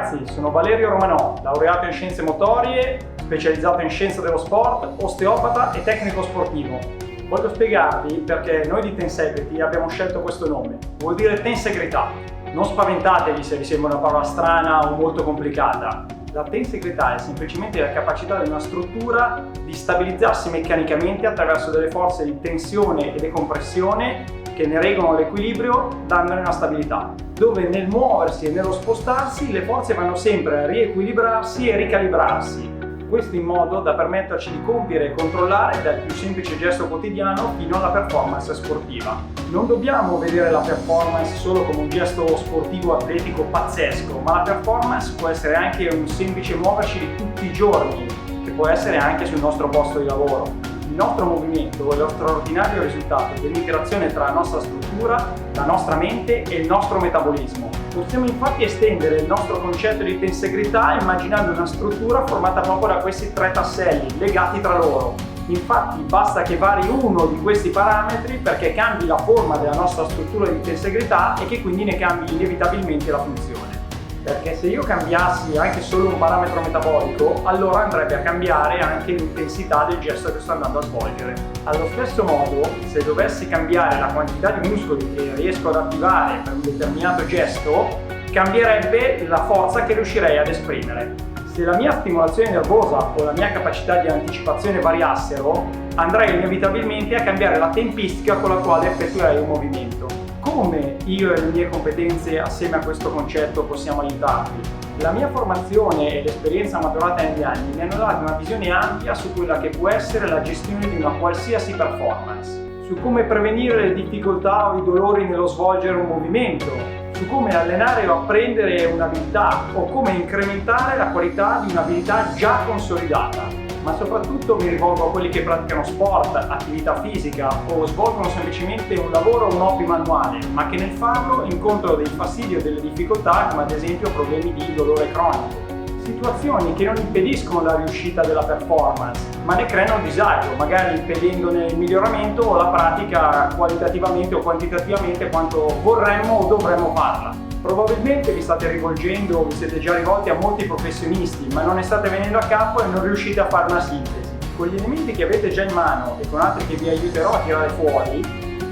ragazzi, sono Valerio Romanò, laureato in scienze motorie, specializzato in scienza dello sport, osteopata e tecnico sportivo. Voglio spiegarvi perché noi di Tensegrity abbiamo scelto questo nome. Vuol dire tensegrità. Non spaventatevi se vi sembra una parola strana o molto complicata. La tensegrità è semplicemente la capacità di una struttura di stabilizzarsi meccanicamente attraverso delle forze di tensione e decompressione che ne regolano l'equilibrio dandone una stabilità, dove nel muoversi e nello spostarsi le forze vanno sempre a riequilibrarsi e ricalibrarsi. Questo in modo da permetterci di compiere e controllare dal più semplice gesto quotidiano fino alla performance sportiva. Non dobbiamo vedere la performance solo come un gesto sportivo atletico pazzesco, ma la performance può essere anche un semplice muoverci di tutti i giorni, che può essere anche sul nostro posto di lavoro. Il nostro movimento è lo straordinario risultato dell'interazione tra la nostra struttura, la nostra mente e il nostro metabolismo. Possiamo infatti estendere il nostro concetto di tensegrità immaginando una struttura formata proprio da questi tre tasselli legati tra loro. Infatti basta che vari uno di questi parametri perché cambi la forma della nostra struttura di tensegrità e che quindi ne cambi inevitabilmente la funzione. Perché se io cambiassi anche solo un parametro metabolico, allora andrebbe a cambiare anche l'intensità del gesto che sto andando a svolgere. Allo stesso modo, se dovessi cambiare la quantità di muscoli che riesco ad attivare per un determinato gesto, cambierebbe la forza che riuscirei ad esprimere. Se la mia stimolazione nervosa o la mia capacità di anticipazione variassero, andrei inevitabilmente a cambiare la tempistica con la quale effettuerei un movimento. Come io e le mie competenze assieme a questo concetto possiamo aiutarvi? La mia formazione e l'esperienza maturata negli anni mi hanno dato una visione ampia su quella che può essere la gestione di una qualsiasi performance, su come prevenire le difficoltà o i dolori nello svolgere un movimento, su come allenare o apprendere un'abilità o come incrementare la qualità di un'abilità già consolidata. Ma soprattutto mi rivolgo a quelli che praticano sport, attività fisica o svolgono semplicemente un lavoro o un hobby manuale, ma che nel farlo incontrano dei fastidi o delle difficoltà come ad esempio problemi di dolore cronico. Situazioni che non impediscono la riuscita della performance, ma ne creano disagio, magari impedendone il miglioramento o la pratica qualitativamente o quantitativamente quanto vorremmo o dovremmo farla. Probabilmente vi state rivolgendo o vi siete già rivolti a molti professionisti, ma non ne state venendo a capo e non riuscite a fare una sintesi. Con gli elementi che avete già in mano e con altri che vi aiuterò a tirare fuori,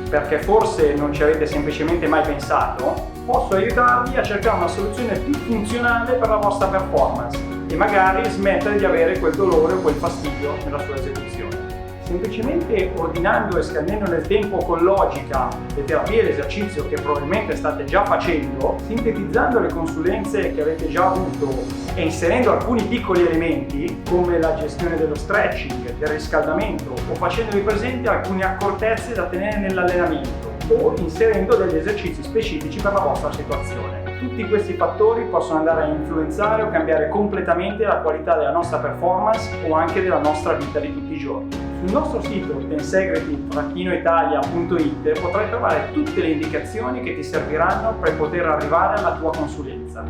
perché forse non ci avete semplicemente mai pensato, posso aiutarvi a cercare una soluzione più funzionale per la vostra performance e magari smettere di avere quel dolore o quel fastidio nella sua esecuzione. Semplicemente ordinando e scandendo nel tempo con logica le terapie e l'esercizio che probabilmente state già facendo, sintetizzando le consulenze che avete già avuto e inserendo alcuni piccoli elementi come la gestione dello stretching, del riscaldamento o facendovi presente alcune accortezze da tenere nell'allenamento o inserendo degli esercizi specifici per la vostra situazione. Tutti questi fattori possono andare a influenzare o cambiare completamente la qualità della nostra performance o anche della nostra vita di tutti i giorni. Sul nostro sito tensegrity-italia.it potrai trovare tutte le indicazioni che ti serviranno per poter arrivare alla tua consulenza.